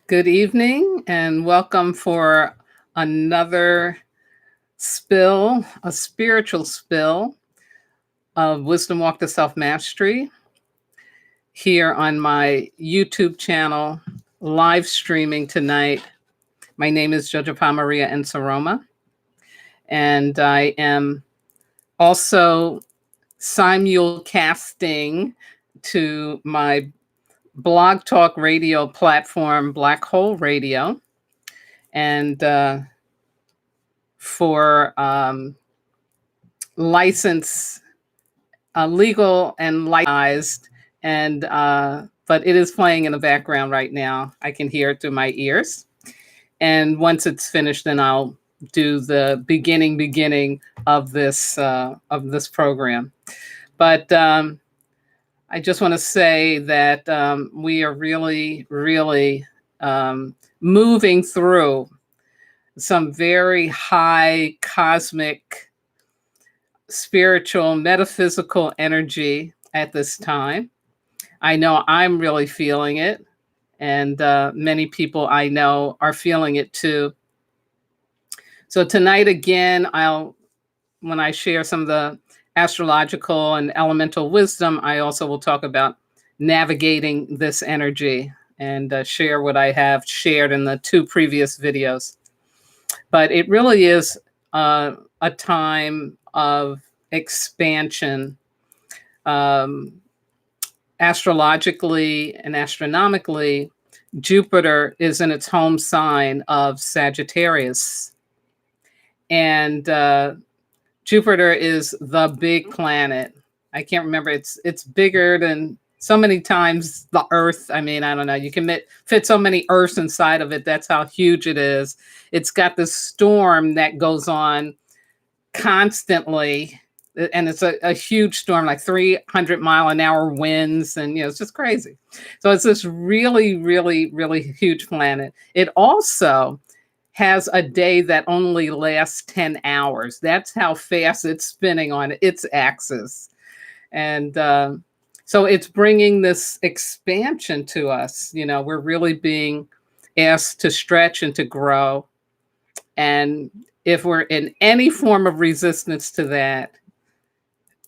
Good evening and welcome for another spill, a spiritual spill of Wisdom Walk to Self Mastery here on my YouTube channel, live streaming tonight. My name is Jojopahmaria Nsoroma, and I am also simulcasting to my blog talk radio platform, Black Hole Radio. And for license, legal and licensed, and but it is playing in the background right now. I can hear it through my ears, and once it's finished, then I'll do the beginning of this program. But I just want to say that we are really moving through some very high cosmic, spiritual, metaphysical energy at this time. I know I'm really feeling it, and many people I know are feeling it too. So tonight, again, when I share some of the astrological and elemental wisdom, I also will talk about navigating this energy and share what I have shared in the two previous videos. But it really is a time of expansion. Astrologically and astronomically, Jupiter is in its home sign of Sagittarius. And Jupiter is the big planet. I can't remember. It's bigger than so many times the Earth. I mean, I don't know. You can fit so many Earths inside of it. That's how huge it is. It's got this storm that goes on constantly, and it's a huge storm, like 300-mile-an-hour winds, and it's just crazy. So it's this really huge planet. It also has a day that only lasts 10 hours. That's how fast it's spinning on its axis. And so it's bringing this expansion to us. We're really being asked to stretch and to grow. And if we're in any form of resistance to that,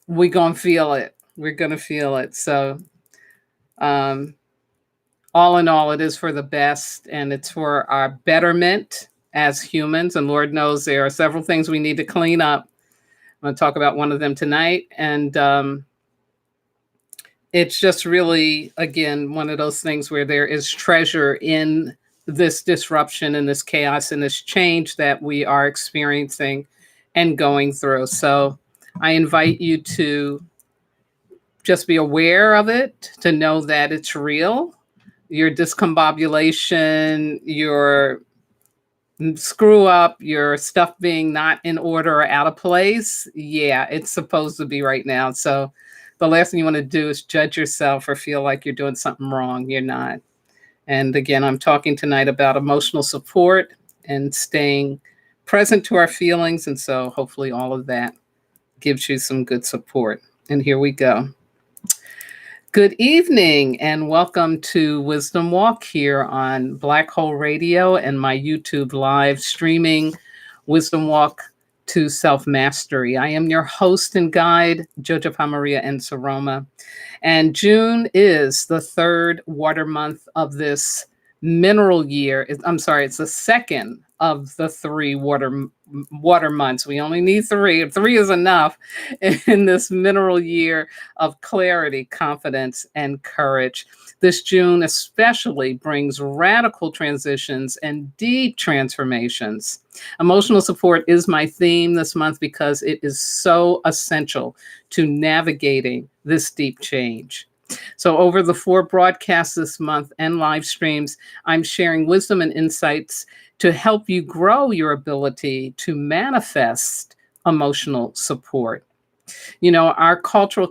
we're going to feel it. We're going to feel it. So all in all, it is for the best, and it's for our betterment as humans. And Lord knows there are several things we need to clean up. I'm going to talk about one of them tonight. And it's just really, again, one of those things where there is treasure in this disruption and this chaos and this change that we are experiencing and going through. So I invite you to just be aware of it, to know that it's real. Your discombobulation, your screw up, your stuff being not in order or out of place, yeah, it's supposed to be right now. So the last thing you want to do is judge yourself or feel like you're doing something wrong. You're not. And again, I'm talking tonight about emotional support and staying present to our feelings. And so hopefully all of that gives you some good support. And here we go. Good evening and welcome to Wisdom Walk here on Black Hole Radio and my YouTube live streaming Wisdom Walk to Self Mastery. I am your host and guide, Jojopahmaria Nsoroma. And June is the third water month of this mineral year. I'm sorry, it's the second of the three water months. We only need three. Three is enough in this mineral year of clarity, confidence, and courage. This June especially brings radical transitions and deep transformations. Emotional support is my theme this month because it is so essential to navigating this deep change. So over the 4 broadcasts this month and live streams, I'm sharing wisdom and insights to help you grow your ability to manifest emotional support. Our culture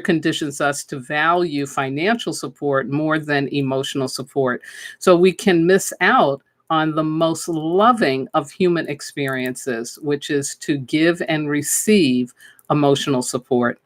conditions us to value financial support more than emotional support. So we can miss out on the most loving of human experiences, which is to give and receive emotional support.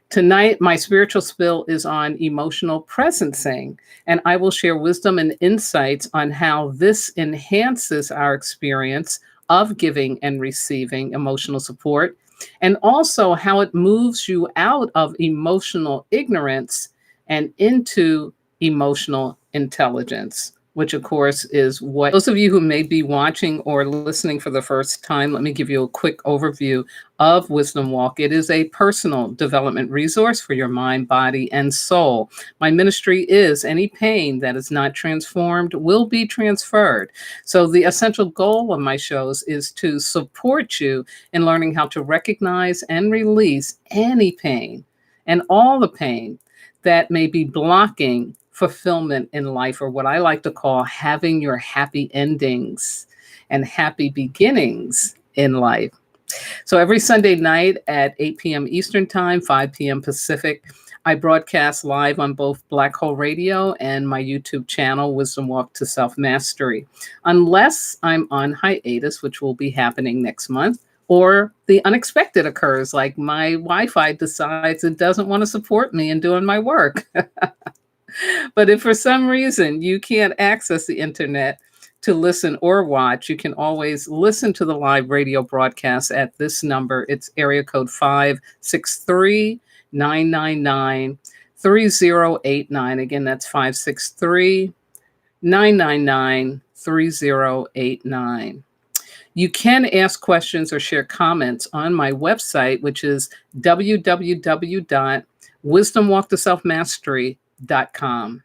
Tonight, my spiritual spill is on emotional presencing, and I will share wisdom and insights on how this enhances our experience of giving and receiving emotional support, and also how it moves you out of emotional ignorance and into emotional intelligence, which of course is what those of you who may be watching or listening for the first time, let me give you a quick overview of Wisdom Walk. It is a personal development resource for your mind, body, and soul. My ministry is any pain that is not transformed will be transferred. So, the essential goal of my shows is to support you in learning how to recognize and release any pain and all the pain that may be blocking fulfillment in life, or what I like to call having your happy endings and happy beginnings in life. So every Sunday night at 8 p.m. Eastern Time, 5 p.m. Pacific, I broadcast live on both Black Hole Radio and my YouTube channel, Wisdom Walk to Self Mastery, unless I'm on hiatus, which will be happening next month, or the unexpected occurs, like my Wi-Fi decides it doesn't want to support me in doing my work. But if for some reason you can't access the internet to listen or watch, you can always listen to the live radio broadcast at this number. It's area code 563-999-3089. Again, that's 563-999-3089. You can ask questions or share comments on my website, which is www.wisdomwalktoselfmastery.com,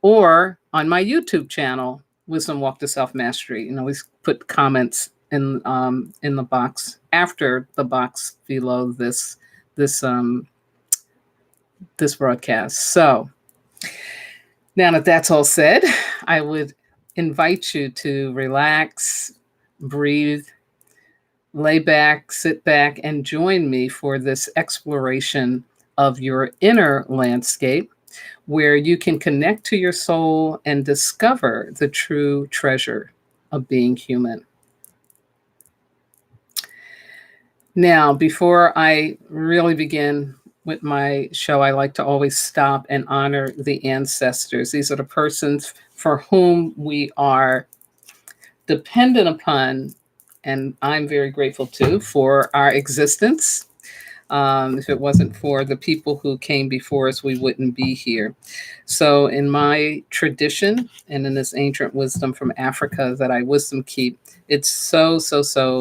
or on my YouTube channel, Wisdom Walk to Self Mastery. You know, we put comments in the box after the box below this broadcast. So now that that's all said, I would invite you to relax, breathe, lay back, sit back, and join me for this exploration of your inner landscape, where you can connect to your soul and discover the true treasure of being human. Now, before I really begin with my show, I like to always stop and honor the ancestors. These are the persons for whom we are dependent upon, and I'm very grateful to, for our existence. If it wasn't for the people who came before us, we wouldn't be here. So in my tradition and in this ancient wisdom from Africa that I wisdom keep, it's so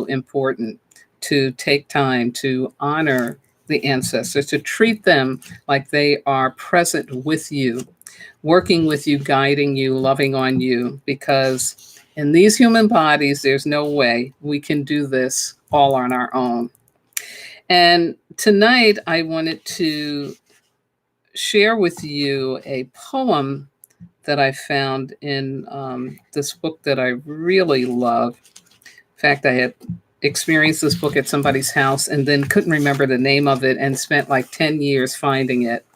important to take time to honor the ancestors, to treat them like they are present with you, working with you, guiding you, loving on you, because in these human bodies, there's no way we can do this all on our own. And tonight, I wanted to share with you a poem that I found in this book that I really love. In fact, I had experienced this book at somebody's house and then couldn't remember the name of it and spent like 10 years finding it.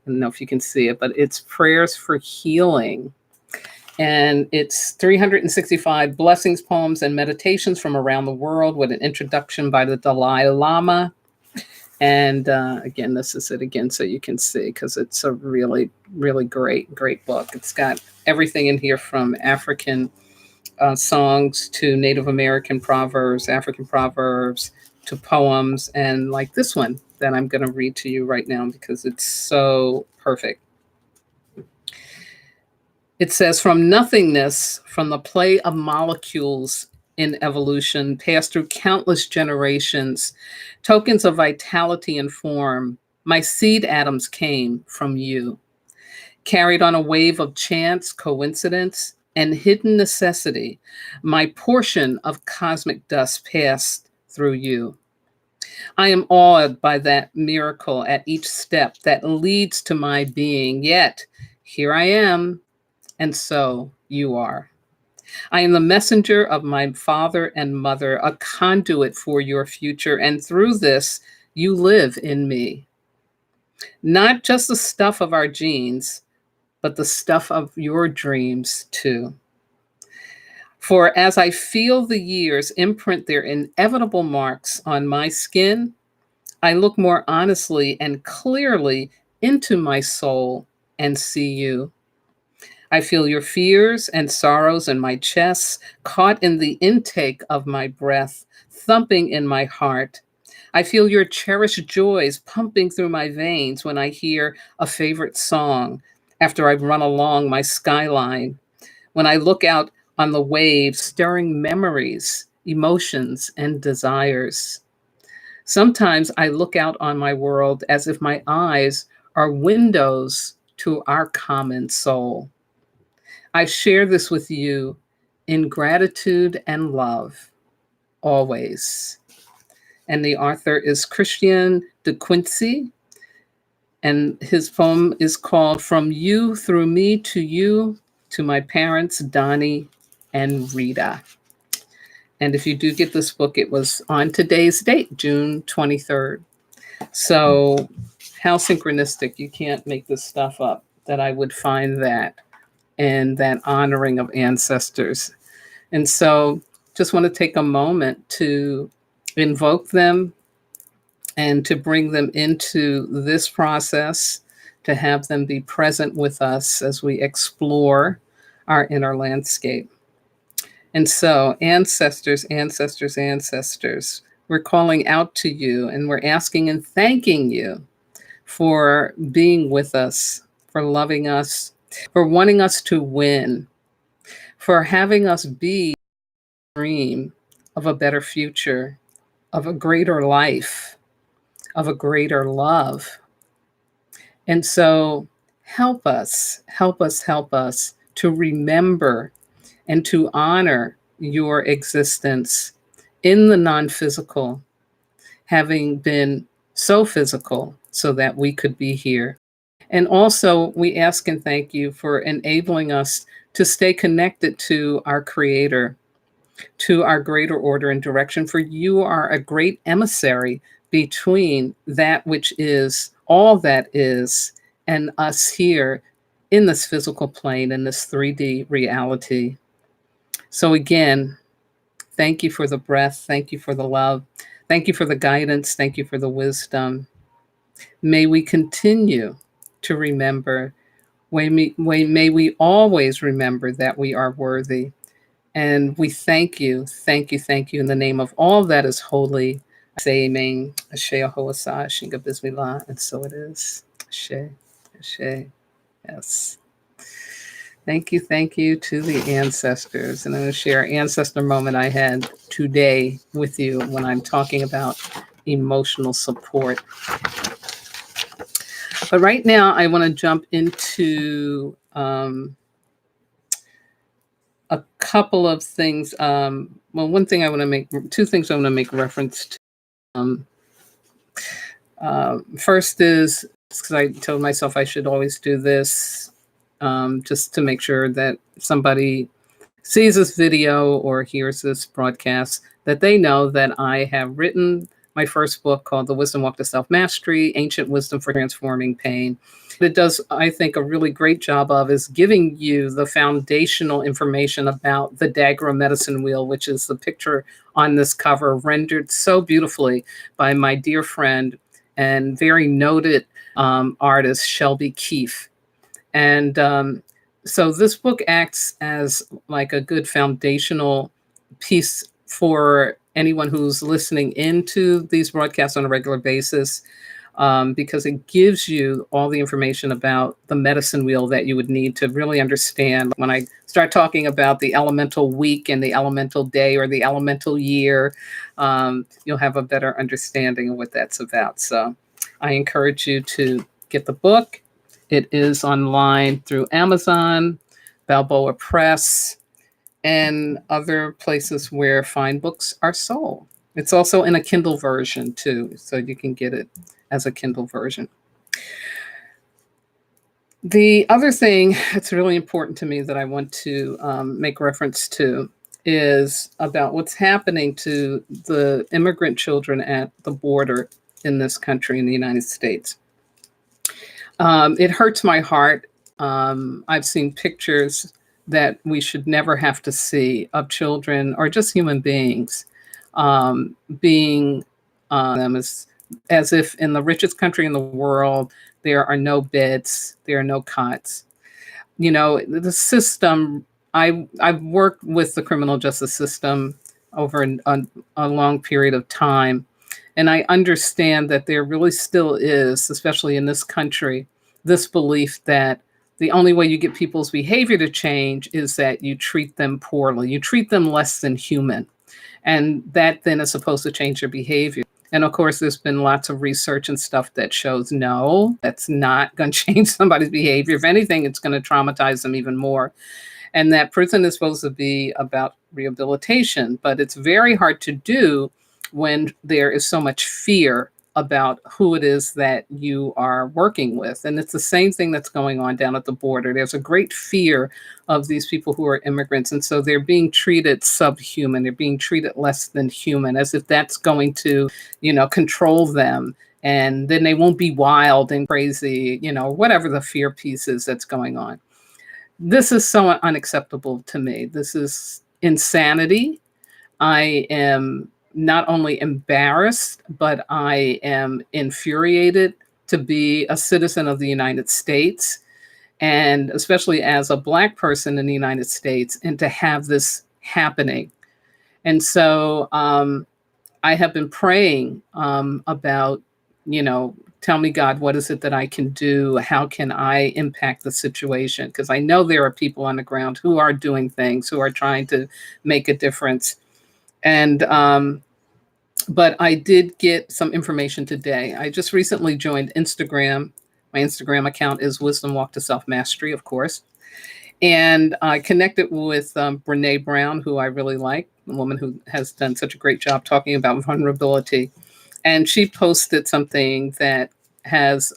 I don't know if you can see it, but it's Prayers for Healing. And it's 365 blessings, poems, and meditations from around the world with an introduction by the Dalai Lama. And again, this is it again, so you can see, because it's a really, really great book. It's got everything in here from African songs to Native American proverbs, African proverbs, to poems, and like this one that I'm going to read to you right now because it's so perfect. It says, from nothingness, from the play of molecules in evolution, passed through countless generations, tokens of vitality and form, my seed atoms came from you, carried on a wave of chance, coincidence, and hidden necessity. My portion of cosmic dust passed through you. I am awed by that miracle at each step that leads to my being, yet here I am, and so you are. I am the messenger of my father and mother, a conduit for your future, and through this, you live in me. Not just the stuff of our genes, but the stuff of your dreams too. For as I feel the years imprint their inevitable marks on my skin, I look more honestly and clearly into my soul and see you. I feel your fears and sorrows in my chest, caught in the intake of my breath, thumping in my heart. I feel your cherished joys pumping through my veins when I hear a favorite song after I've run along my skyline, when I look out on the waves, stirring memories, emotions, and desires. Sometimes I look out on my world as if my eyes are windows to our common soul. I share this with you in gratitude and love, always. And the author is Christian de Quincy, and his poem is called From You Through Me to You, to my parents, Donnie and Rita. And if you do get this book, it was on today's date, June 23rd. So, how synchronistic. You can't make this stuff up, that I would find that and that honoring of ancestors. And so, just want to take a moment to invoke them and to bring them into this process, to have them be present with us as we explore our inner landscape. And so, ancestors, ancestors, ancestors, we're calling out to you and we're asking and thanking you for being with us, for loving us, for wanting us to win, for having us be a dream of a better future, of a greater life, of a greater love. And so help us, help us, help us to remember and to honor your existence in the non physical, having been so physical so that we could be here. And also, we ask and thank you for enabling us to stay connected to our Creator, to our greater order and direction, for you are a great emissary between that which is, all that is, and us here in this physical plane, in this 3D reality. So, again, thank you for the breath. Thank you for the love. Thank you for the guidance. Thank you for the wisdom. May we continue to remember, may we always remember that we are worthy. And we thank you, thank you, thank you in the name of all that is holy. I say amen. Ashe Ahoasa, Shinga Bismillah, and so it is. Ashe, Ashe, yes. Thank you to the ancestors. And I'm going to share an ancestor moment I had today with you when I'm talking about emotional support. But right now, I want to jump into a couple of things. One thing I want to make, two things I want to make reference to. First is, because I told myself I should always do this, just to make sure that somebody sees this video or hears this broadcast, that they know that I have written my first book called The Wisdom Walk to Self-Mastery, Ancient Wisdom for Transforming Pain. It does, I think, a really great job of is giving you the foundational information about the Dagro medicine wheel, which is the picture on this cover, rendered so beautifully by my dear friend and very noted artist, Shelby Keefe. And so this book acts as like a good foundational piece for anyone who's listening into these broadcasts on a regular basis, because it gives you all the information about the medicine wheel that you would need to really understand. When I start talking about the elemental week and the elemental day or the elemental year, you'll have a better understanding of what that's about. So I encourage you to get the book. It is online through Amazon, Balboa Press, and other places where fine books are sold. It's also in a Kindle version too, so you can get it as a Kindle version. The other thing that's really important to me that I want to make reference to is about what's happening to the immigrant children at the border in this country, in the United States. It hurts my heart. I've seen pictures that we should never have to see of children or just human beings being them as as if in the richest country in the world, there are no beds, there are no cots. You know, the system, I've worked with the criminal justice system over a long period of time, and I understand that there really still is, especially in this country, this belief that the only way you get people's behavior to change is that you treat them poorly, you treat them less than human, and that then is supposed to change their behavior. And of course, there's been lots of research and stuff that shows no, that's not going to change somebody's behavior. If anything, it's going to traumatize them even more. And that prison is supposed to be about rehabilitation, but it's very hard to do when there is so much fear about who it is that you are working with. And it's the same thing that's going on down at the border. There's a great fear of these people who are immigrants. And so they're being treated subhuman. They're being treated less than human, as if that's going to, control them. And then they won't be wild and crazy, whatever the fear piece is that's going on. This is so unacceptable to me. This is insanity. I am not only embarrassed, but I am infuriated to be a citizen of the United States, and especially as a Black person in the United States, and to have this happening. And so I have been praying about, tell me, God, what is it that I can do? How can I impact the situation? Because I know there are people on the ground who are doing things, who are trying to make a difference. And but I did get some information today. I just recently joined Instagram. My Instagram account is Wisdom Walk to Self Mastery, of course. And I connected with Brene Brown, who I really like, a woman who has done such a great job talking about vulnerability. And she posted something that has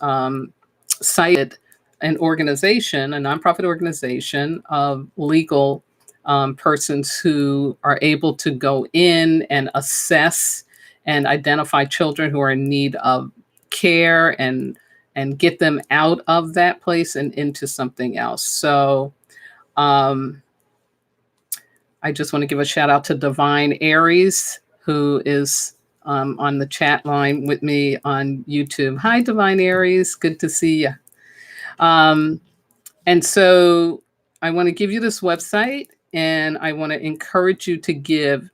cited an organization, a nonprofit organization of legal persons who are able to go in and assess and identify children who are in need of care and get them out of that place and into something else. So I just want to give a shout out to Divine Aries, who is on the chat line with me on YouTube. Hi, Divine Aries. Good to see you. And so I want to give you this website, and I want to encourage you to give.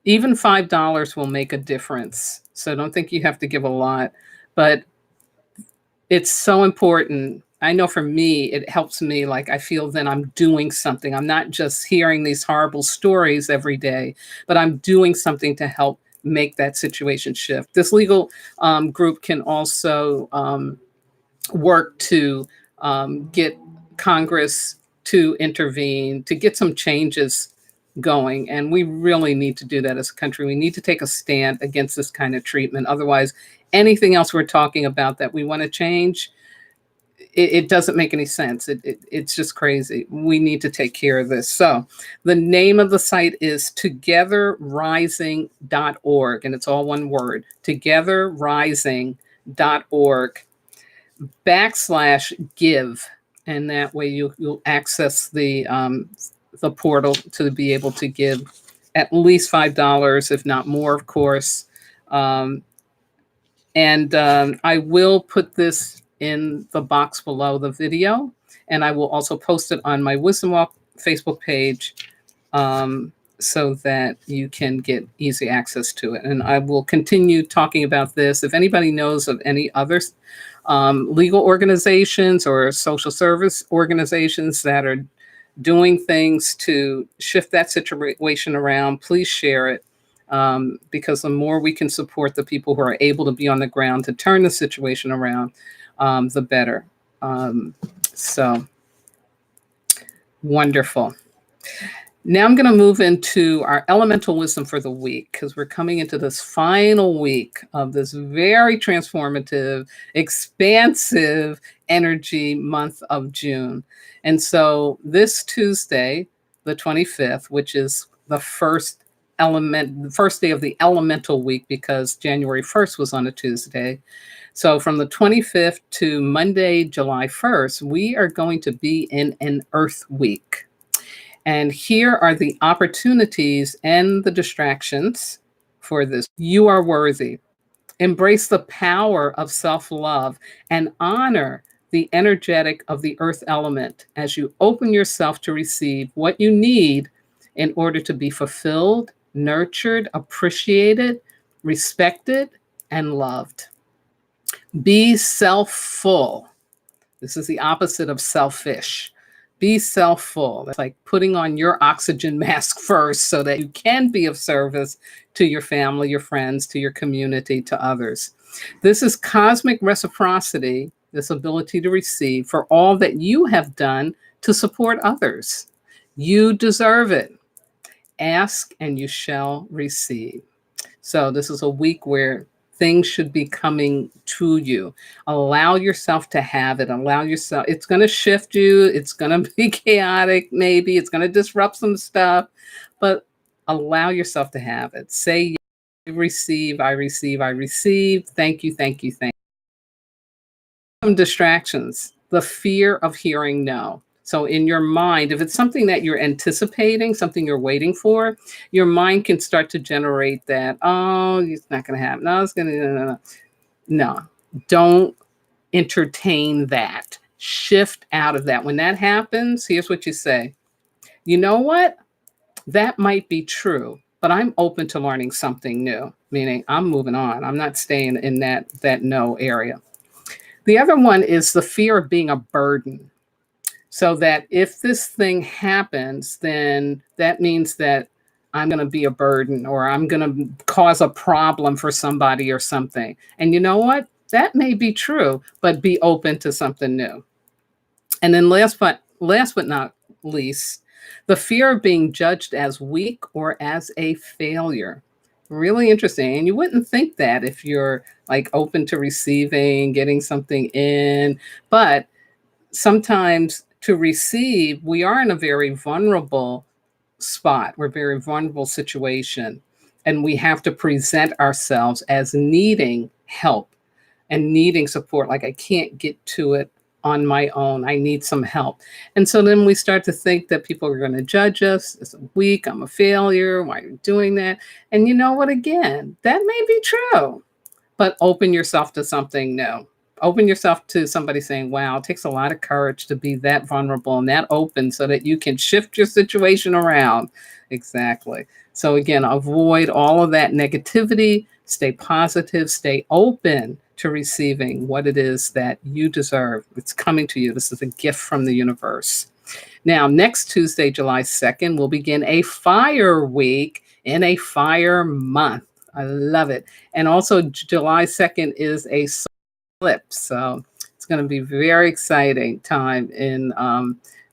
Even $5 will make a difference. So don't think you have to give a lot, but it's so important. I know for me, it helps me. Like, I feel then I'm doing something. I'm not just hearing these horrible stories every day, but I'm doing something to help make that situation shift. This legal group can also work to get Congress to intervene, to get some changes going. And we really need to do that as a country. We need to take a stand against this kind of treatment. Otherwise, anything else we're talking about that we want to change, it doesn't make any sense. It's just crazy. We need to take care of this. So the name of the site is togetherrising.org, and it's all one word, togetherrising.org/give. And that way you'll access the portal to be able to give at least $5, if not more, of course. And I will put this in the box below the video, and I will also post it on my Wisdom Walk Facebook page so that you can get easy access to it. And I will continue talking about this. If anybody knows of any other legal organizations or social service organizations that are doing things to shift that situation around, please share it, because the more we can support the people who are able to be on the ground to turn the situation around, the better. So wonderful. Now I'm going to move into our elemental wisdom for the week, because we're coming into this final week of this very transformative, expansive energy month of June. And so this Tuesday, the 25th, which is the first day of the elemental week, because January 1st was on a Tuesday. So from the 25th to Monday, July 1st, we are going to be in an Earth Week. And here are the opportunities and the distractions for this. You are worthy. Embrace the power of self-love and honor the energetic of the earth element as you open yourself to receive what you need in order to be fulfilled, nurtured, appreciated, respected, and loved. Be self-full. This is the opposite of selfish. Be self-full. It's like putting on your oxygen mask first so that you can be of service to your family, your friends, to your community, to others. This is cosmic reciprocity, this ability to receive for all that you have done to support others. You deserve it. Ask and you shall receive. So this is a week where things should be coming to you. Allow yourself to have it. Allow yourself. It's going to shift you. It's going to be chaotic. Maybe it's going to disrupt some stuff, but allow yourself to have it. Say, I receive, I receive, I receive. Thank you, thank you, thank you. Some distractions. The fear of hearing no. So in your mind, if it's something that you're anticipating, something you're waiting for, your mind can start to generate that, oh, it's not going to happen. No, it's going to, no. No, don't entertain that. Shift out of that. When that happens, here's what you say. You know what? That might be true, but I'm open to learning something new, meaning I'm moving on. I'm not staying in that no area. The other one is the fear of being a burden. So that if this thing happens, then that means that I'm going to be a burden or I'm going to cause a problem for somebody or something. And you know what? That may be true, but be open to something new. And then last but not least, the fear of being judged as weak or as a failure. Really interesting. And you wouldn't think that if you're like open to receiving, getting something in, but sometimes to receive, we are in a very vulnerable spot. We're a very vulnerable situation. And we have to present ourselves as needing help and needing support. Like, I can't get to it on my own. I need some help. And so then we start to think that people are going to judge us as weak. I'm a failure. Why are you doing that? And you know what? Again, that may be true, but open yourself to something new. Open yourself to somebody saying, wow, it takes a lot of courage to be that vulnerable and that open so that you can shift your situation around. Exactly. So again, avoid all of that negativity, stay positive, stay open to receiving what it is that you deserve. It's coming to you. This is a gift from the universe. Now, next Tuesday, July 2nd, we'll begin a fire week in a fire month. I love it. And also July 2nd is a eclipse. So it's going to be very exciting time in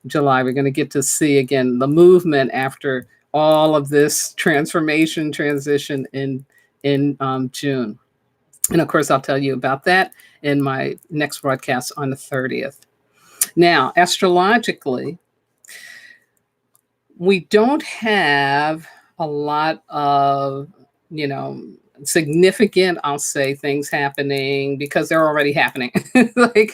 July. We're going to get to see again the movement after all of this transformation transition in June. And of course, I'll tell you about that in my next broadcast on the 30th. Now, astrologically, we don't have a lot of, significant, I'll say, things happening because they're already happening. Like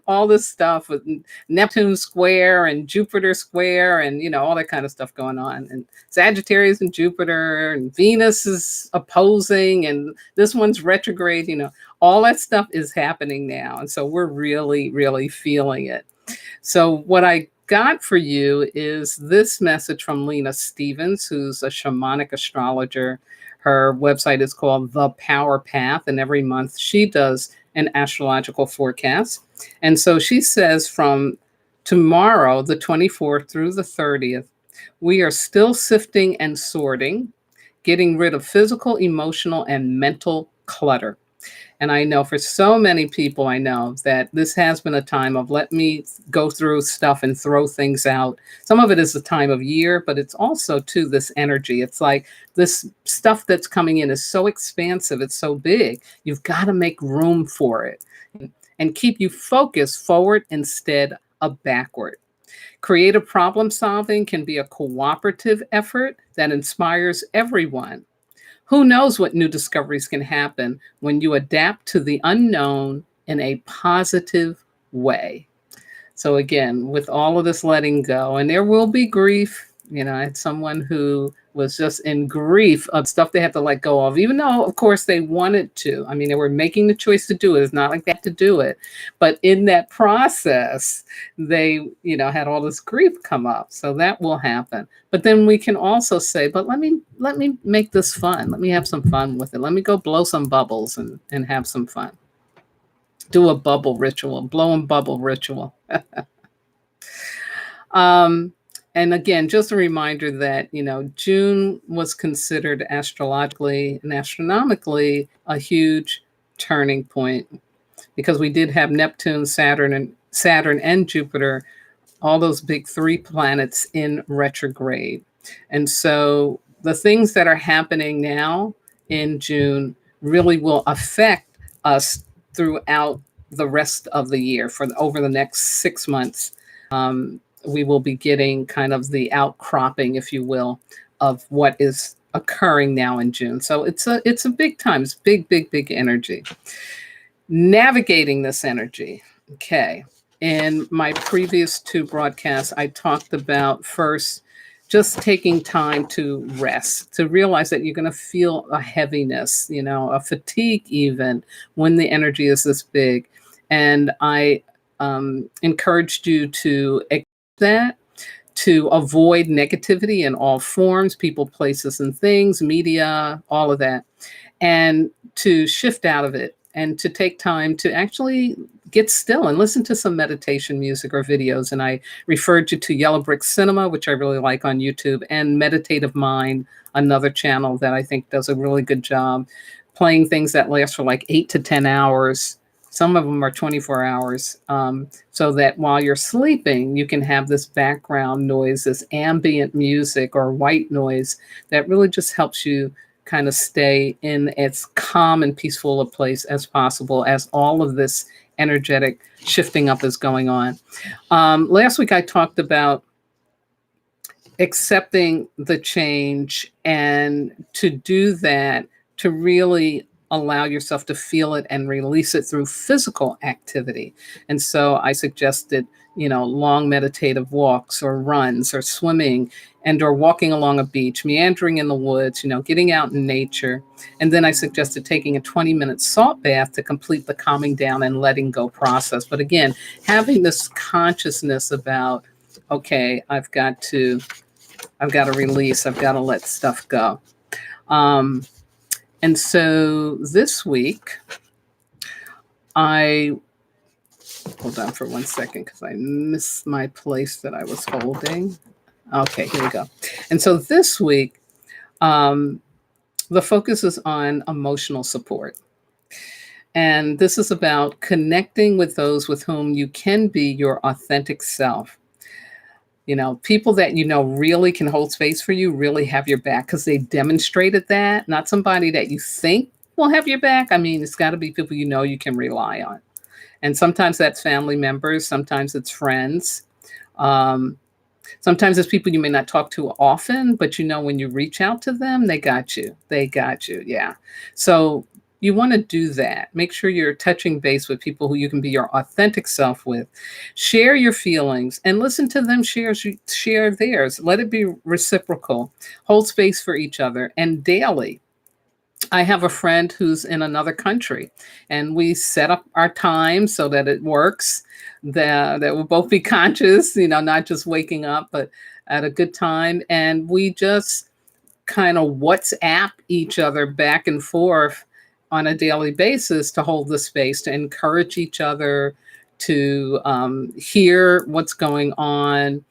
all this stuff with Neptune square and Jupiter square and, all that kind of stuff going on. And Sagittarius and Jupiter and Venus is opposing and this one's retrograde, all that stuff is happening now. And so we're really, really feeling it. So what I got for you is this message from Lena Stevens, who's a shamanic astrologer. Her website is called The Power Path, and every month she does an astrological forecast. And so she says from tomorrow, the 24th through the 30th, we are still sifting and sorting, getting rid of physical, emotional, and mental clutter. And I know for so many people, I know that this has been a time of let me go through stuff and throw things out. Some of it is the time of year, but it's also too this energy. It's like this stuff that's coming in is so expansive. It's so big. You've got to make room for it and keep you focused forward instead of backward. Creative problem solving can be a cooperative effort that inspires everyone. Who knows what new discoveries can happen when you adapt to the unknown in a positive way. So again, with all of this letting go, and there will be grief, I had someone who was just in grief of stuff they had to let go of, even though, of course, they wanted to. I mean, they were making the choice to do it. It's not like they had to do it. But in that process, they, had all this grief come up. So that will happen. But then we can also say, but let me make this fun. Let me have some fun with it. Let me go blow some bubbles and have some fun. Do a bubble ritual, blowing bubble ritual. And again, just a reminder that, June was considered astrologically and astronomically a huge turning point because we did have Neptune, Saturn and Jupiter, all those big three planets in retrograde. And so the things that are happening now in June really will affect us throughout the rest of the year for over the next 6 months. We will be getting kind of the outcropping, if you will, of what is occurring now in June. So it's a big time. It's big, big, big energy. Navigating this energy. Okay. In my previous 2 broadcasts, I talked about first just taking time to rest, to realize that you're going to feel a heaviness, a fatigue even when the energy is this big. And I encouraged you to accept that, to avoid negativity in all forms, people, places, and things, media, all of that, and to shift out of it and to take time to actually get still and listen to some meditation music or videos. And I referred you to Yellow Brick Cinema, which I really like on YouTube, and Meditative Mind, another channel that I think does a really good job playing things that last for like 8 to 10 hours. Some of them are 24 hours, so that while you're sleeping, you can have this background noise, this ambient music or white noise that really just helps you kind of stay in as calm and peaceful a place as possible as all of this energetic shifting up is going on. Last week, I talked about accepting the change, and to do that, to really allow yourself to feel it and release it through physical activity. And so I suggested, long meditative walks or runs or swimming or walking along a beach, meandering in the woods, getting out in nature. And then I suggested taking a 20-minute salt bath to complete the calming down and letting go process. But again, having this consciousness about, okay, I've got to release, I've got to let stuff go. And so this week, hold on for 1 second because I missed my place that I was holding. Okay, here we go. And so this week, the focus is on emotional support. And this is about connecting with those with whom you can be your authentic self. People that really can hold space for you, really have your back because they demonstrated that, not somebody that you think will have your back. I mean, it's got to be people you can rely on. And sometimes that's family members, sometimes it's friends. Sometimes it's people you may not talk to often, but when you reach out to them, they got you. They got you. Yeah. So you want to do that. Make sure you're touching base with people who you can be your authentic self with. Share your feelings and listen to them share theirs. Let it be reciprocal. Hold space for each other. And daily, I have a friend who's in another country, and we set up our time so that it works, that we'll both be conscious, not just waking up, but at a good time. And we just kind of WhatsApp each other back and forth on a daily basis to hold the space, to encourage each other, to hear what's going on,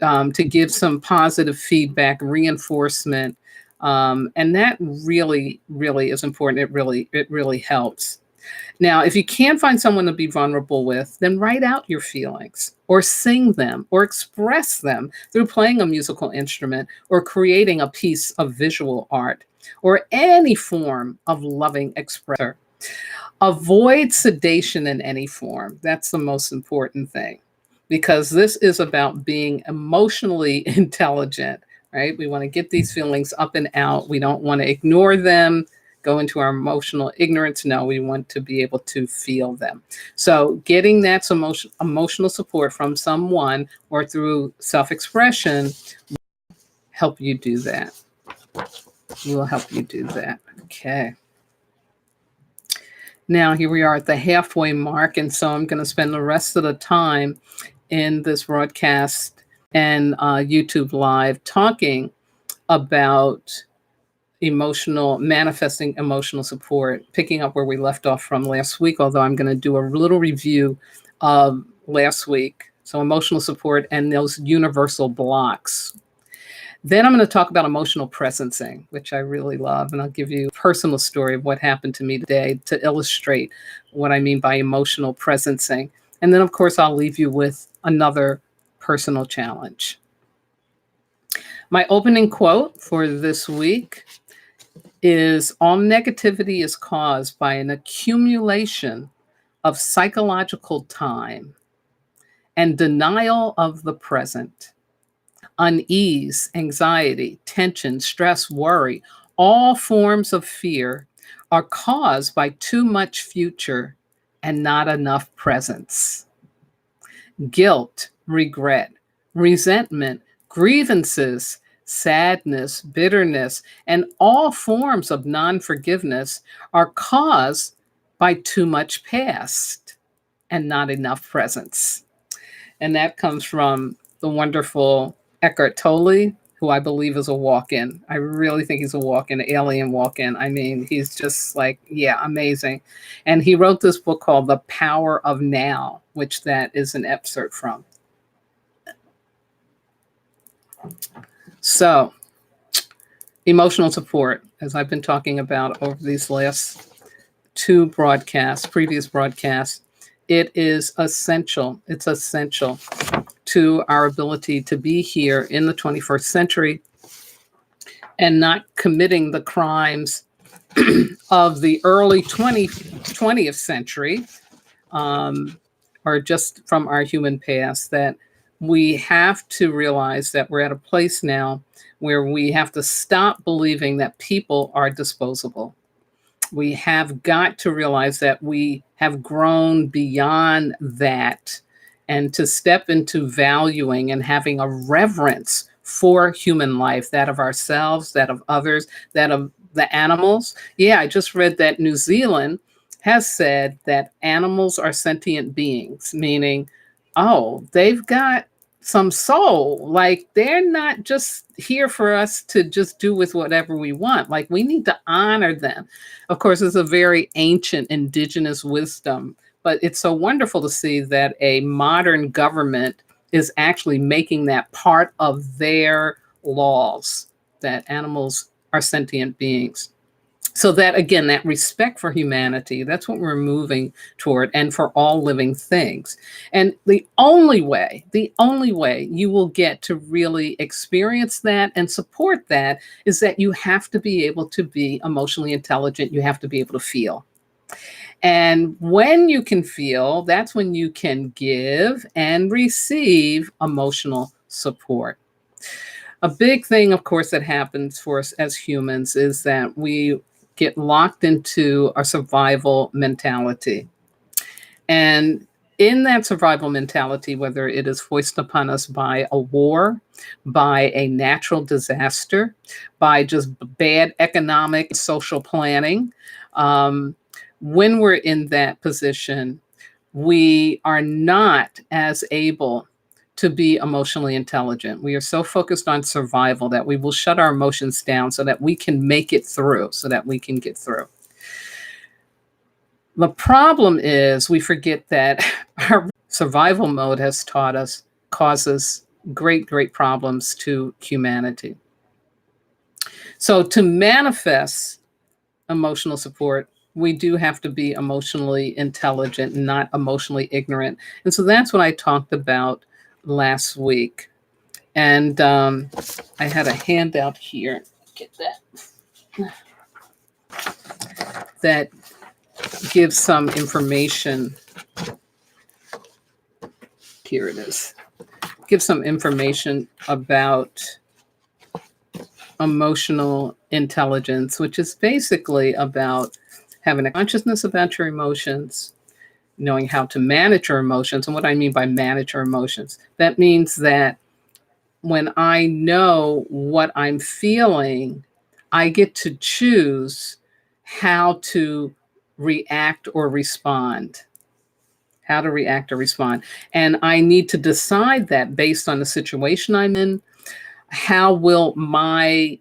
to give some positive feedback, reinforcement. And that really, really is important. It really helps. Now, if you can't find someone to be vulnerable with, then write out your feelings or sing them or express them through playing a musical instrument or creating a piece of visual art or any form of loving expression. Avoid sedation in any form. That's the most important thing, because this is about being emotionally intelligent, right? We want to get these feelings up and out. We don't want to ignore them, go into our emotional ignorance. No, we want to be able to feel them. So getting that emotional support from someone or through self-expression help you do that. We'll help you do that. Okay. Now, here we are at the halfway mark, and so I'm going to spend the rest of the time in this broadcast and YouTube Live talking about manifesting emotional support, picking up where we left off from last week, although I'm going to do a little review of last week. So emotional support and those universal blocks. Then I'm going to talk about emotional presencing, which I really love. And I'll give you a personal story of what happened to me today to illustrate what I mean by emotional presencing. And then, of course, I'll leave you with another personal challenge. My opening quote for this week is, all negativity is caused by an accumulation of psychological time and denial of the present. Unease, anxiety, tension, stress, worry, all forms of fear are caused by too much future and not enough presence. Guilt, regret, resentment, grievances, sadness, bitterness, and all forms of non-forgiveness are caused by too much past and not enough presence. And that comes from the wonderful Eckhart Tolle, who I believe is a walk-in. I really think he's a walk-in, alien walk-in. I mean, he's just like, yeah, amazing. And he wrote this book called The Power of Now, which that is an excerpt from. So, emotional support, as I've been talking about over these last previous broadcasts, it is essential. It's essential to our ability to be here in the 21st century and not committing the crimes of the early 20th century, or just from our human past, that we have to realize that we're at a place now where we have to stop believing that people are disposable. We have got to realize that we have grown beyond that, and to step into valuing and having a reverence for human life, that of ourselves, that of others, that of the animals. Yeah, I just read that New Zealand has said that animals are sentient beings, meaning, oh, they've got some soul. Like, they're not just here for us to just do with whatever we want. Like, we need to honor them. Of course, it's a very ancient indigenous wisdom, but it's so wonderful to see that a modern government is actually making that part of their laws, that animals are sentient beings. So that, again, that respect for humanity, that's what we're moving toward, and for all living things. And the only way you will get to really experience that and support that is that you have to be able to be emotionally intelligent. You have to be able to feel. And when you can feel, that's when you can give and receive emotional support. A big thing, of course, that happens for us as humans is that we get locked into a survival mentality. And in that survival mentality, whether it is foisted upon us by a war, by a natural disaster, by just bad economic, social planning, when we're in that position, we are not as able to be emotionally intelligent. We are so focused on survival that we will shut our emotions down so that we can make it through, so that we can get through. The problem is we forget that our survival mode has taught us, causes great, great problems to humanity. So to manifest emotional support, we do have to be emotionally intelligent, not emotionally ignorant. And so that's what I talked about last week. And I had a handout here. Get that. That gives some information. Here it is. Gives some information about emotional intelligence, which is basically about having a consciousness about your emotions, knowing how to manage your emotions. And what I mean by manage your emotions, that means that when I know what I'm feeling, I get to choose how to react or respond. How to react or respond. And I need to decide that based on the situation I'm in. How will my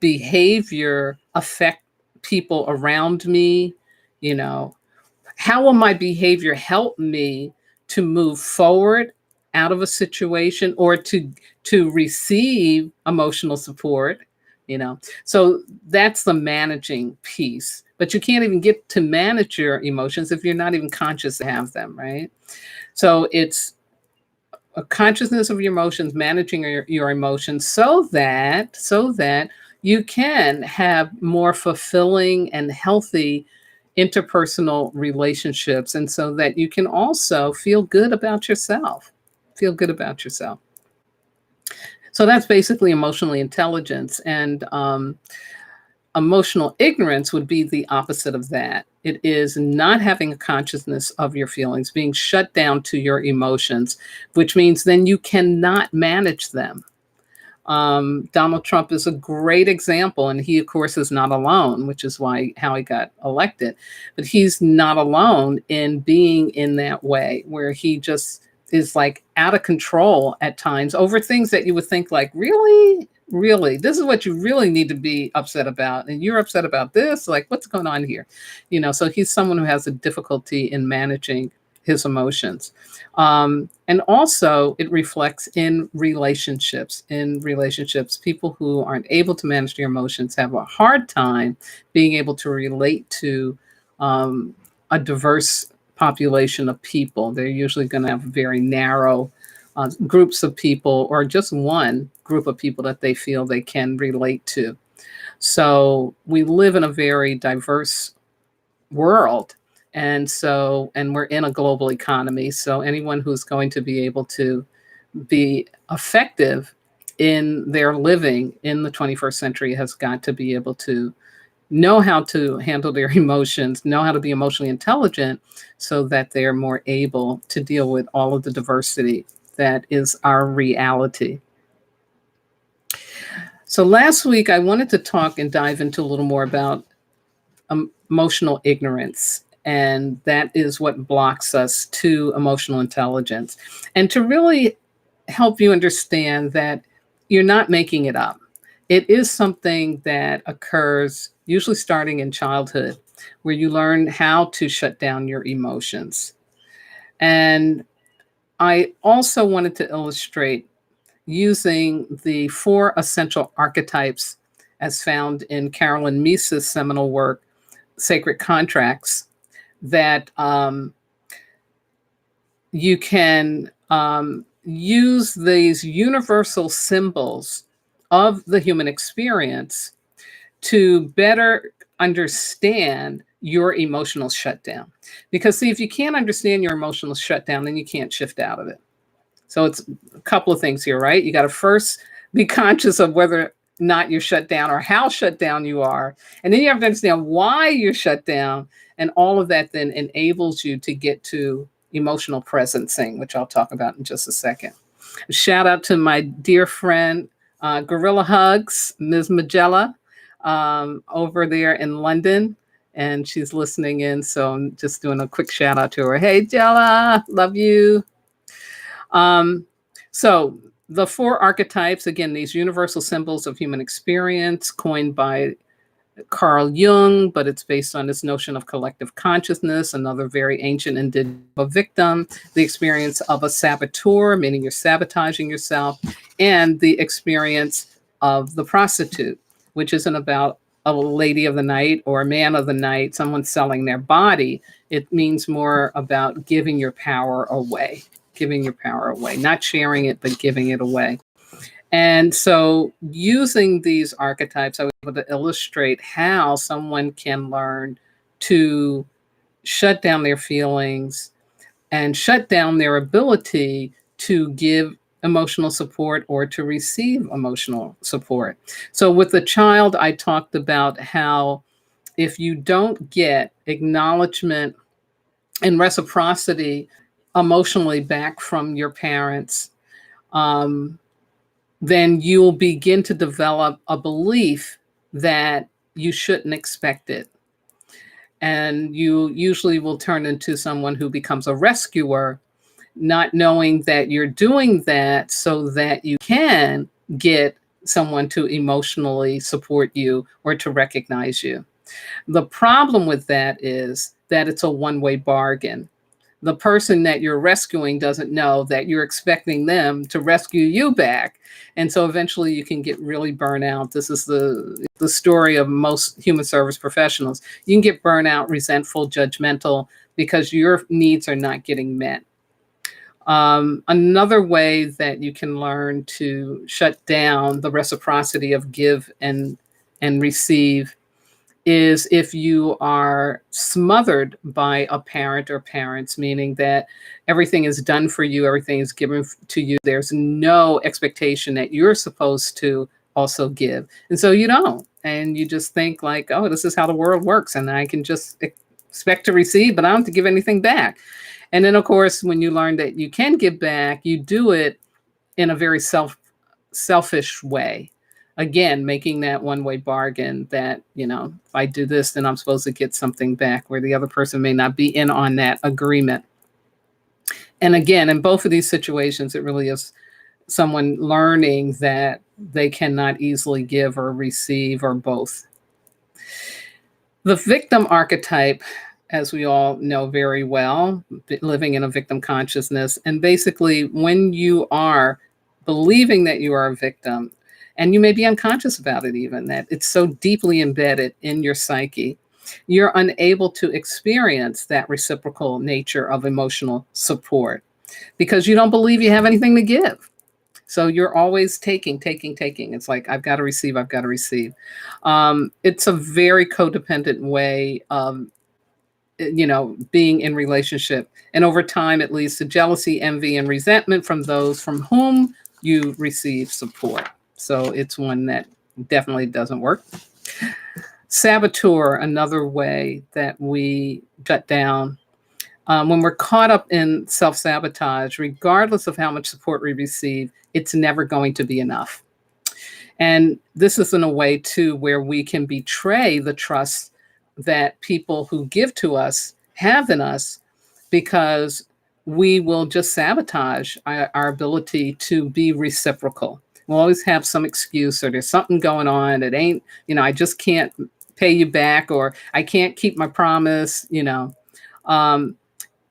behavior affect people around me? You know, how will my behavior help me to move forward out of a situation or to receive emotional support, you know? So that's the managing piece. But you can't even get to manage your emotions if you're not even conscious to have them, right? So it's a consciousness of your emotions, managing your emotions so that you can have more fulfilling and healthy interpersonal relationships, and so that you can also feel good about yourself. Feel good about yourself. So that's basically emotionally intelligence. And emotional ignorance would be the opposite of that. It is not having a consciousness of your feelings, being shut down to your emotions, which means then you cannot manage them. Donald Trump is a great example, and he, of course, is not alone, which is why how he got elected. But he's not alone in being in that way, where he just is like out of control at times over things that you would think like, really, really, this is what you really need to be upset about, and you're upset about this. Like, what's going on here? So he's someone who has a difficulty in managing his emotions. And also, it reflects in relationships. In relationships, people who aren't able to manage their emotions have a hard time being able to relate to a diverse population of people. They're usually going to have very narrow groups of people, or just one group of people that they feel they can relate to. So we live in a very diverse world. And we're in a global economy. So anyone who's going to be able to be effective in their living in the 21st century has got to be able to know how to handle their emotions, know how to be emotionally intelligent, so that they're more able to deal with all of the diversity that is our reality. So last week, I wanted to talk and dive into a little more about emotional ignorance. And that is what blocks us to emotional intelligence. And to really help you understand that you're not making it up. It is something that occurs usually starting in childhood, where you learn how to shut down your emotions. And I also wanted to illustrate using the 4 essential archetypes as found in Carolyn Meese's seminal work, Sacred Contracts, that you can use these universal symbols of the human experience to better understand your emotional shutdown. Because, see, if you can't understand your emotional shutdown, then you can't shift out of it. So it's a couple of things here, right? You got to first be conscious of whether or not you're shut down or how shut down you are. And then you have to understand why you're shut down. And all of that then enables you to get to emotional presencing, which I'll talk about in just a second. Shout out to my dear friend, Gorilla Hugs, Ms. Magella, over there in London. And she's listening in. So I'm just doing a quick shout out to her. Hey, Jella, love you. So the 4 archetypes, again, these universal symbols of human experience, coined by Carl Jung, but it's based on this notion of collective consciousness, another very ancient indigenous victim, the experience of a saboteur, meaning you're sabotaging yourself, and the experience of the prostitute, which isn't about a lady of the night or a man of the night, someone selling their body. It means more about giving your power away. Giving your power away, not sharing it, but giving it away. And so using these archetypes, I was able to illustrate how someone can learn to shut down their feelings and shut down their ability to give emotional support or to receive emotional support. So with the child, I talked about how if you don't get acknowledgement and reciprocity emotionally back from your parents, um, then you'll begin to develop a belief that you shouldn't expect it. And you usually will turn into someone who becomes a rescuer, not knowing that you're doing that so that you can get someone to emotionally support you or to recognize you. The problem with that is that it's a one-way bargain. The person that you're rescuing doesn't know that you're expecting them to rescue you back. And so eventually you can get really burnt out. This is the story of most human service professionals. You can get burnt out, resentful, judgmental because your needs are not getting met. Another way that you can learn to shut down the reciprocity of give and receive is if you are smothered by a parent or parents, meaning that everything is done for you, everything is given to you. There's no expectation that you're supposed to also give. And so you don't. And you just think like, oh, this is how the world works. And I can just expect to receive, but I don't have to give anything back. And then, of course, when you learn that you can give back, you do it in a very selfish way. Again, making that one-way bargain that, if I do this, then I'm supposed to get something back, where the other person may not be in on that agreement. And again, in both of these situations, it really is someone learning that they cannot easily give or receive or both. The victim archetype, as we all know very well, living in a victim consciousness. And basically, when you are believing that you are a victim, and you may be unconscious about it even, that it's so deeply embedded in your psyche, you're unable to experience that reciprocal nature of emotional support because you don't believe you have anything to give. So you're always taking. It's like, I've got to receive, I've got to receive. It's a very codependent way of being in relationship. And over time, it leads to jealousy, envy, and resentment from those from whom you receive support. So it's one that definitely doesn't work. Saboteur, another way that we shut down. When we're caught up in self-sabotage, regardless of how much support we receive, it's never going to be enough. And this is in a way, too, where we can betray the trust that people who give to us have in us, because we will just sabotage our ability to be reciprocal. We'll always have some excuse, or there's something going on. It ain't, I just can't pay you back, or I can't keep my promise, and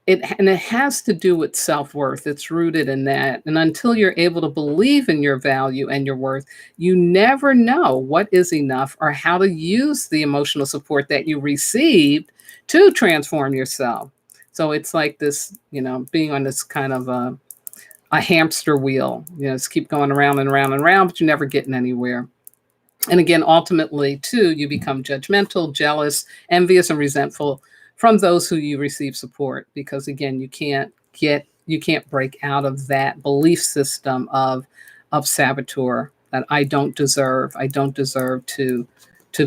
it has to do with self-worth. It's rooted in that. And until you're able to believe in your value and your worth, you never know what is enough or how to use the emotional support that you received to transform yourself. So it's like this, being on this kind of a hamster wheel, just keep going around and around and around, but you're never getting anywhere. And again, ultimately, too, you become judgmental, jealous, envious, and resentful from those who you receive support, because again, you can't break out of that belief system of saboteur, that I don't deserve to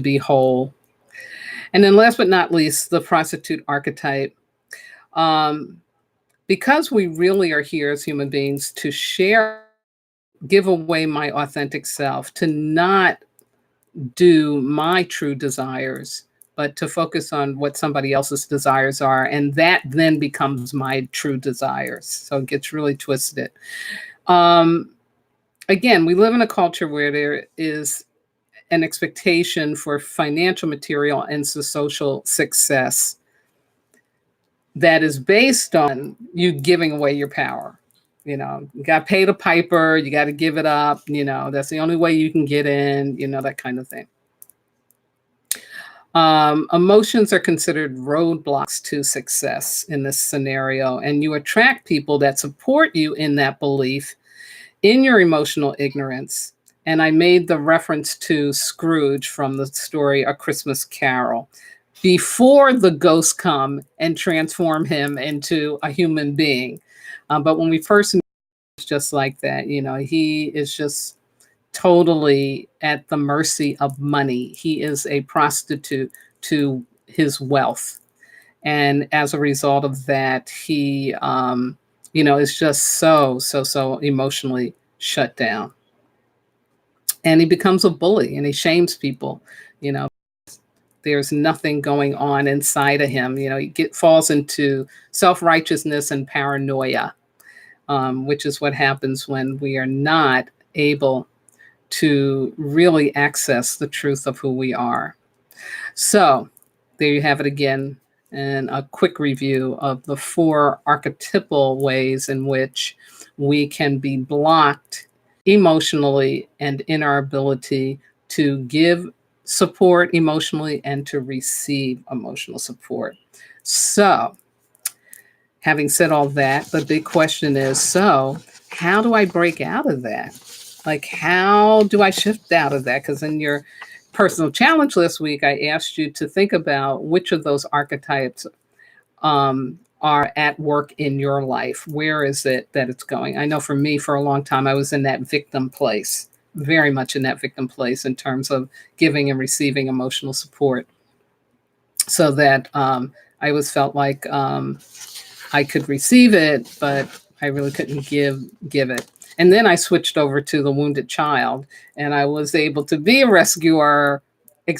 be whole. And then last but not least, the prostitute archetype. Because we really are here as human beings to share, give away my authentic self, to not do my true desires, but to focus on what somebody else's desires are. And that then becomes my true desires. So it gets really twisted. Again, we live in a culture where there is an expectation for financial, material, and social success that is based on you giving away your power. You got to pay the piper, you got to give it up, that's the only way you can get in, that kind of thing. Emotions are considered roadblocks to success in this scenario, and you attract people that support you in that belief, in your emotional ignorance. And I made the reference to Scrooge from the story A Christmas Carol. Before the ghosts come and transform him into a human being. But when we first meet, it's just like that. He is just totally at the mercy of money. He is a prostitute to his wealth. And as a result of that, he, is just so emotionally shut down. and he becomes a bully and he shames people. You know, there's nothing going on inside of him. You know, falls into self-righteousness and paranoia, which is what happens when we are not able to really access the truth of who we are. So there you have it again, and a quick review of the 4 archetypal ways in which we can be blocked emotionally and in our ability to give support emotionally and to receive emotional support. So, having said all that, the big question is, so how do I break out of that? Like, how do I shift out of that? Because in your personal challenge last week, I asked you to think about which of those archetypes are at work in your life. Where is it that it's going? I know for me, for a long time, I was in that victim place, very much in that victim place in terms of giving and receiving emotional support. So that I always felt like I could receive it, but I really couldn't give it. And then I switched over to the wounded child, and I was able to be a rescuer.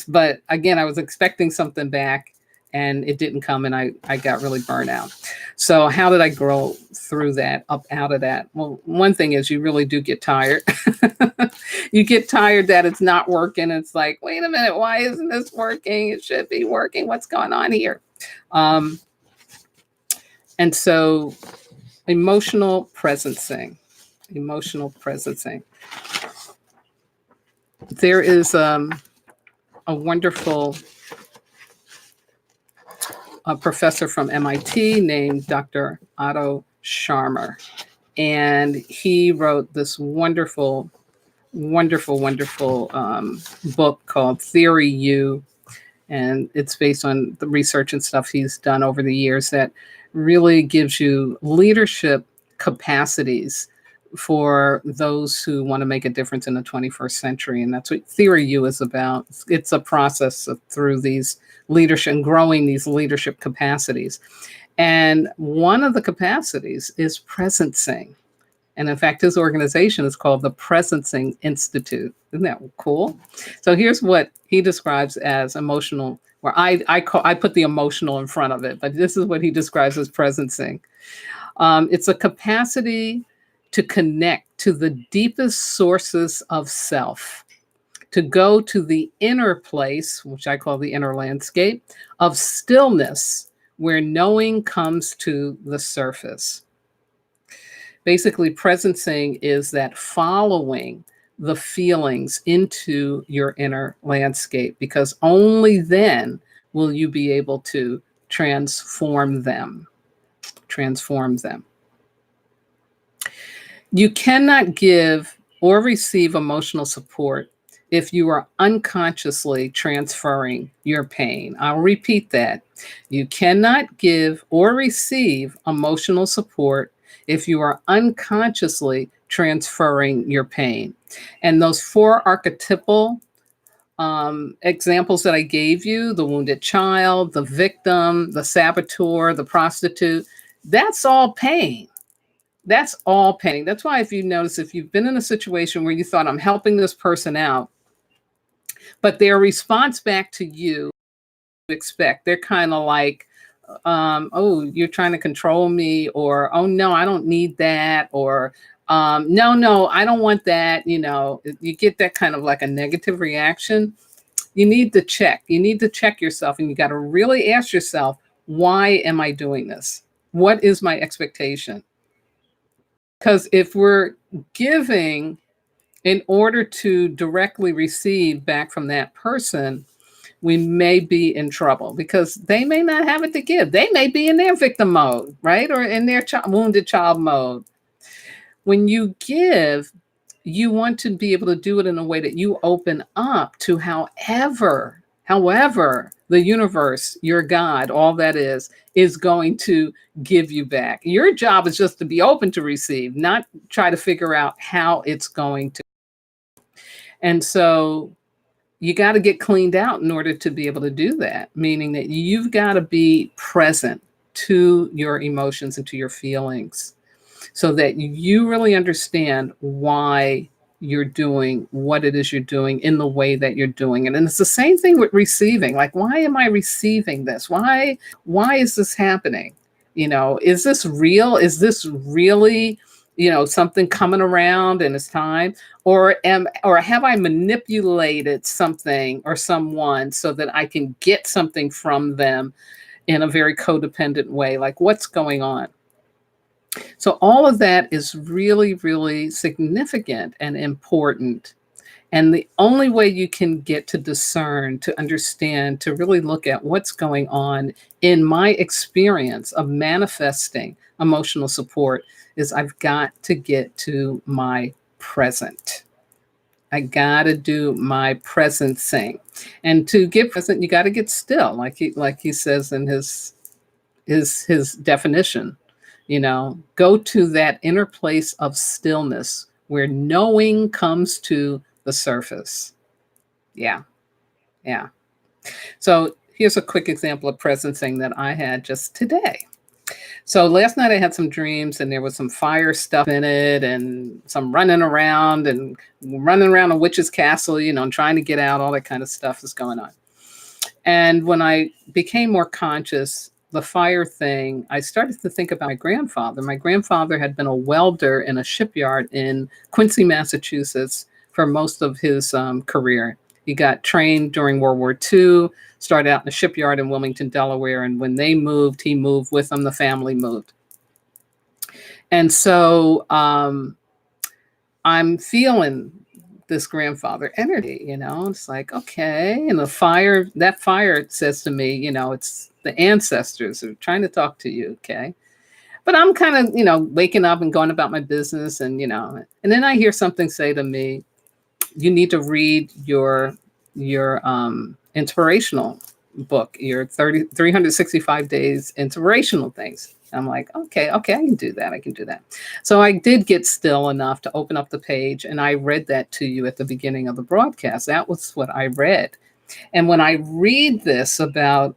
But again, I was expecting something back, and it didn't come, and I got really burnt out. So how did I grow through that, up out of that? Well, one thing is you really do get tired. You get tired that it's not working. It's like, wait a minute, why isn't this working? It should be working. What's going on here? And so emotional presencing. There is a wonderful professor from MIT named Dr. Otto Scharmer. And he wrote this wonderful book called Theory U. And it's based on the research and stuff he's done over the years that really gives you leadership capacities for those who want to make a difference in the 21st century. And that's what Theory U is about. It's a process through these leadership and growing these leadership capacities. And one of the capacities is presencing. And in fact, his organization is called the Presencing Institute. Isn't that cool? So here's what he describes as emotional, where I put the emotional in front of it, but this is what he describes as presencing. It's a capacity to connect to the deepest sources of self, to go to the inner place, which I call the inner landscape, of stillness, where knowing comes to the surface. Basically, presencing is that following the feelings into your inner landscape, because only then will you be able to transform them. You cannot give or receive emotional support if you are unconsciously transferring your pain. I'll repeat that. You cannot give or receive emotional support if you are unconsciously transferring your pain. And those 4 archetypal examples that I gave you, the wounded child, the victim, the saboteur, the prostitute, that's all pain. That's all pain. That's why if you notice, if you've been in a situation where you thought, I'm helping this person out, but their response back to you, expect, they're kind of like, oh, you're trying to control me, or, oh no, I don't need that, or no, I don't want that. You know, you get that kind of like a negative reaction. You need to check yourself, and you got to really ask yourself, why am I doing this? What is my expectation? Because if we're giving in order to directly receive back from that person, we may be in trouble because they may not have it to give. They may be in their victim mode, right? Or in their wounded child mode. When you give, you want to be able to do it in a way that you open up to however the universe, your God, all that is going to give you back. Your job is just to be open to receive, not try to figure out how it's going to. And so you got to get cleaned out in order to be able to do that, meaning that you've got to be present to your emotions and to your feelings so that you really understand why you're doing what it is you're doing in the way that you're doing it. And it's the same thing with receiving. Like, why am I receiving this? Why is this happening? Is this real? Is this really, something coming around and it's time? Or have I manipulated something or someone so that I can get something from them in a very codependent way? Like, what's going on? So all of that is really, really significant and important. And the only way you can get to discern, to understand, to really look at what's going on in my experience of manifesting emotional support is I've got to get to my present. I got to do my presencing. And to get present, you got to get still, like he says in his definition. Go to that inner place of stillness where knowing comes to the surface. Yeah. Yeah. So here's a quick example of presencing that I had just today. So last night I had some dreams and there was some fire stuff in it and some running around a witch's castle, and trying to get out, all that kind of stuff is going on. And when I became more conscious, the fire thing, I started to think about my grandfather. My grandfather had been a welder in a shipyard in Quincy, Massachusetts for most of his career. He got trained during World War II, started out in a shipyard in Wilmington, Delaware. And when they moved, he moved with them. The family moved. And so I'm feeling this grandfather energy, it's like, okay. And that fire says to me, it's the ancestors who are trying to talk to you. Okay. But I'm kind of, waking up and going about my business and then I hear something say to me, you need to read your inspirational book, your 365 days inspirational things. I'm like, okay, I can do that. So I did get still enough to open up the page and I read that to you at the beginning of the broadcast. That was what I read. And when I read this about,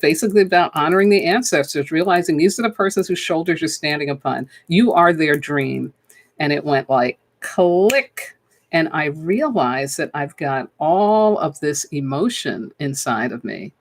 basically about honoring the ancestors, realizing these are the persons whose shoulders you're standing upon, you are their dream. And it went like click. And I realized that I've got all of this emotion inside of me.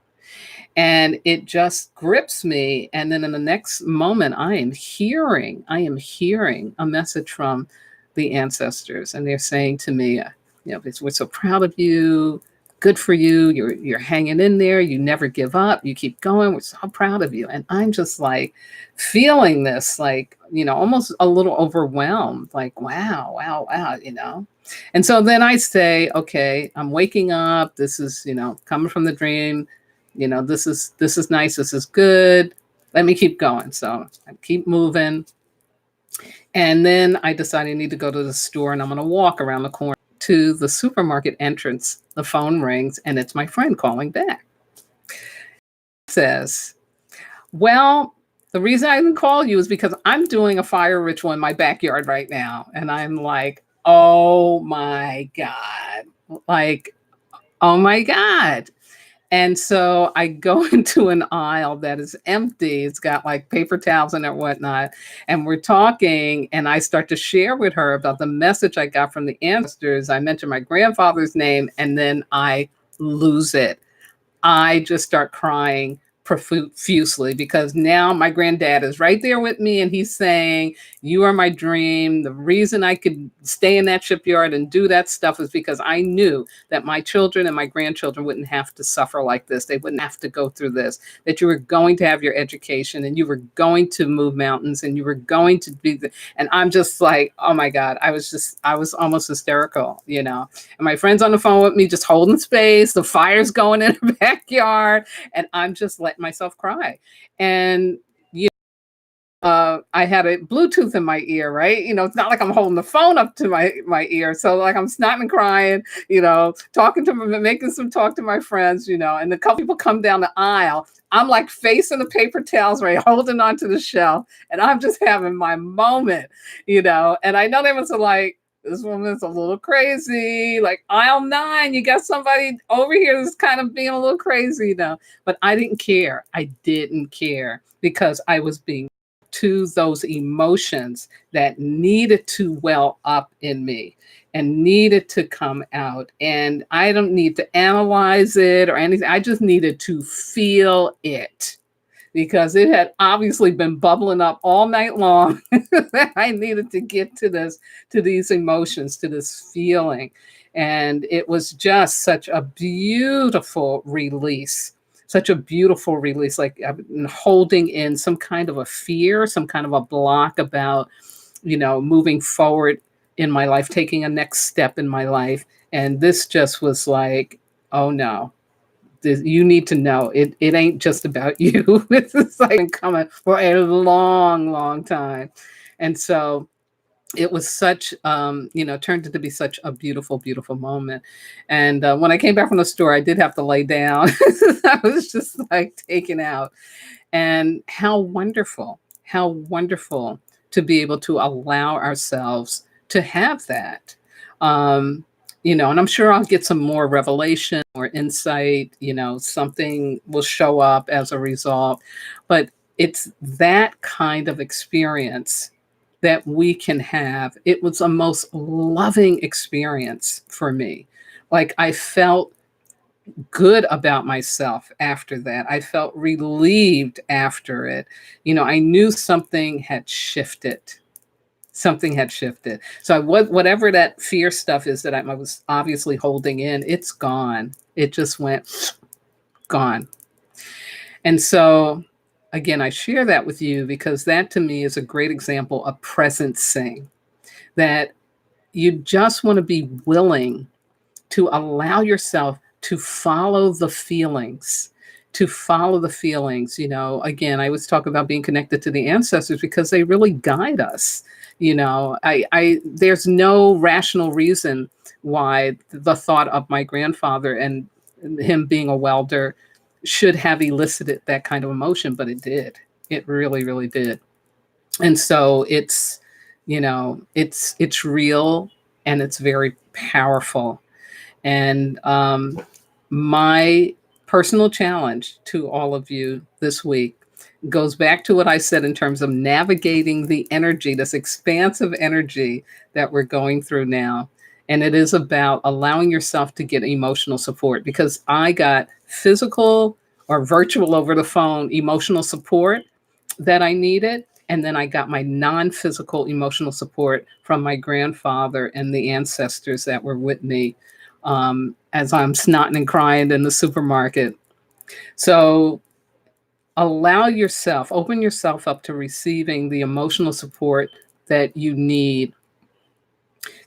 And it just grips me. And then in the next moment, I am hearing a message from the ancestors. And they're saying to me, we're so proud of you. Good for you. You're hanging in there. You never give up. You keep going. We're so proud of you. And I'm just like feeling this, like, almost a little overwhelmed, like, wow. And so then I say, okay, I'm waking up. This is, coming from the dream. This is nice. This is good. Let me keep going. So I keep moving. And then I decide I need to go to the store and I'm going to walk around the corner to the supermarket entrance. The phone rings and it's my friend calling back. Says, well, the reason I didn't call you is because I'm doing a fire ritual in my backyard right now. And I'm like, oh my God. Like, oh my God. And so I go into an aisle that is empty. It's got like paper towels and whatnot. And we're talking, and I start to share with her about the message I got from the ancestors. I mention my grandfather's name, and then I lose it. I just start crying profusely because now my granddad is right there with me and he's saying, you are my dream. The reason I could stay in that shipyard and do that stuff is because I knew that my children and my grandchildren wouldn't have to suffer like this. They wouldn't have to go through this, that you were going to have your education and you were going to move mountains and you were going to be and I'm just like, oh my God, I was almost hysterical, and my friend's on the phone with me, just holding space. The fire's going in the backyard and I'm just letting myself cry. And I had a Bluetooth in my ear, right? It's not like I'm holding the phone up to my ear. So like I'm snotting and crying, talking to making some talk to my friends, and a couple people come down the aisle. I'm like facing the paper towels, right? Holding onto the shelf. And I'm just having my moment, and I know they must have like, this woman's a little crazy, like aisle 9, you got somebody over here that's kind of being a little crazy, But I didn't care. I didn't care because I was being to those emotions that needed to well up in me and needed to come out. And I don't need to analyze it or anything. I just needed to feel it because it had obviously been bubbling up all night long. I needed to get to these emotions, to this feeling. And it was just such a beautiful release. Such a beautiful release, like I've been holding in some kind of a fear, some kind of a block about, moving forward in my life, taking a next step in my life. And this just was like, oh no, you need to know it ain't just about you. This is like been coming for a long, long time. And so it was such, turned into be such a beautiful, beautiful moment. And when I came back from the store, I did have to lay down. I was just like taken out. And how wonderful to be able to allow ourselves to have that. Um, and I'm sure I'll get some more revelation or insight, something will show up as a result. But it's that kind of experience that we can have. It was a most loving experience for me. Like I felt good about myself after that. I felt relieved after it. I knew something had shifted. Something had shifted. So whatever that fear stuff is that I was obviously holding in, it's gone. It just went gone. And so again, I share that with you because that to me is a great example of presencing, that you just want to be willing to allow yourself to follow the feelings, to follow the feelings. Again, I was talking about being connected to the ancestors because they really guide us. I there's no rational reason why the thought of my grandfather and him being a welder should have elicited that kind of emotion, but it did. It really, really did. And so it's real and it's very powerful. And my personal challenge to all of you this week goes back to what I said in terms of navigating the energy, this expansive energy that we're going through now. And it is about allowing yourself to get emotional support because I got physical or virtual over the phone emotional support that I needed. And then I got my non-physical emotional support from my grandfather and the ancestors that were with me as I'm snotting and crying in the supermarket. So open yourself up to receiving the emotional support that you need.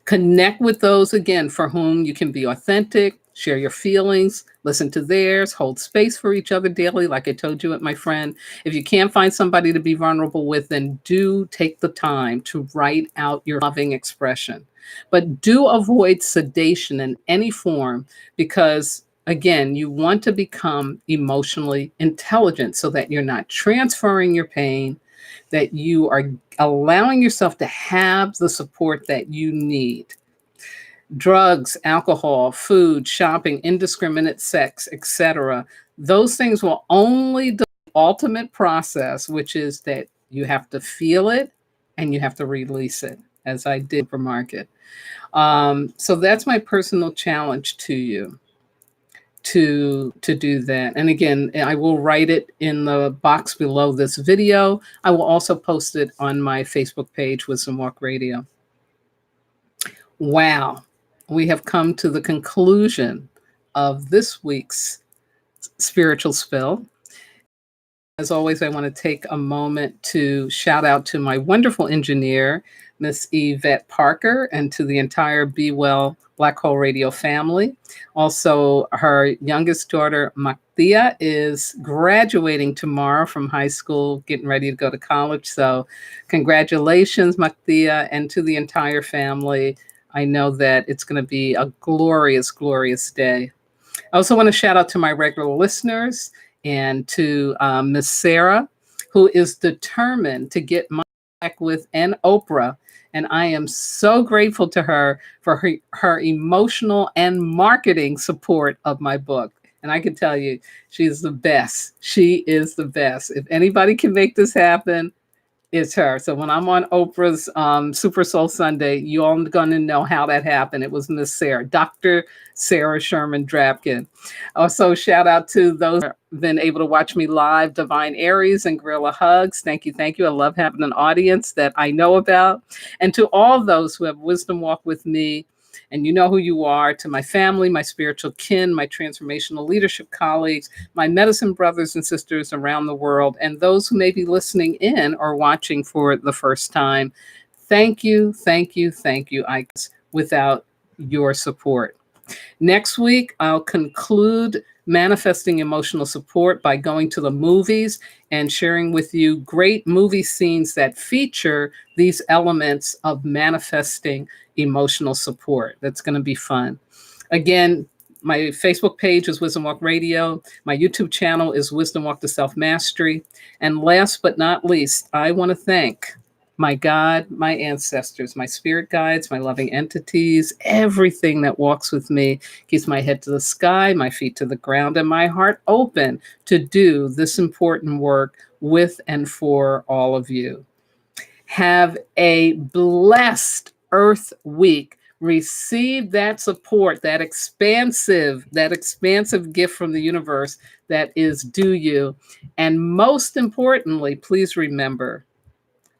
Connect with those, again, for whom you can be authentic, share your feelings, listen to theirs, hold space for each other daily, like I told you with my friend. If you can't find somebody to be vulnerable with, then do take the time to write out your loving expression. But do avoid sedation in any form because, again, you want to become emotionally intelligent so that you're not transferring your pain, that you are allowing yourself to have the support that you need. Drugs, alcohol, food, shopping, indiscriminate sex, etc. Those things will only do the ultimate process, which is that you have to feel it and you have to release it, as I did for market. So that's my personal challenge to you, to do that. And again, I will write it in the box below this video. I will also post it on my Facebook page, Wisdom Walk Radio. Wow, we have come to the conclusion of this week's spiritual spill. As always, I want to take a moment to shout out to my wonderful engineer, Miss Yvette Parker, and to the entire Be Well Black Hole Radio family. Also, her youngest daughter, Makthia, is graduating tomorrow from high school, getting ready to go to college. So congratulations, Makthia, and to the entire family. I know that it's going to be a glorious, glorious day. I also want to shout out to my regular listeners and to Miss Sarah, who is determined to get my back with and Oprah. And I am so grateful to her for her emotional and marketing support of my book. And I can tell you, she's the best. She is the best. If anybody can make this happen, It's her. So when I'm on Oprah's Super Soul Sunday, you all going to know how that happened. It was Miss Sarah, Dr. Sarah Sherman Drapkin. Also, shout out to those who have been able to watch me live, Divine Aries and Gorilla Hugs. Thank you. Thank you. I love having an audience that I know about. And to all those who have wisdom walk with me, and you know who you are, to my family, my spiritual kin, my transformational leadership colleagues, my medicine brothers and sisters around the world, and those who may be listening in or watching for the first time. Thank you, thank you, thank you. Without your support. Next week, I'll conclude manifesting emotional support by going to the movies and sharing with you great movie scenes that feature these elements of manifesting emotional support. That's going to be fun. Again, my Facebook page is Wisdom Walk Radio. My YouTube channel is Wisdom Walk to Self Mastery. And last but not least, I want to thank my God, my ancestors, my spirit guides, my loving entities, everything that walks with me, keeps my head to the sky, my feet to the ground, and my heart open to do this important work with and for all of you. Have a blessed Earth Week. Receive that support, that expansive gift from the universe that is due you. And most importantly, please remember,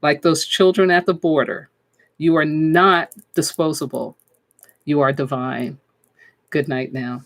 like those children at the border, you are not disposable. You are divine. Good night now.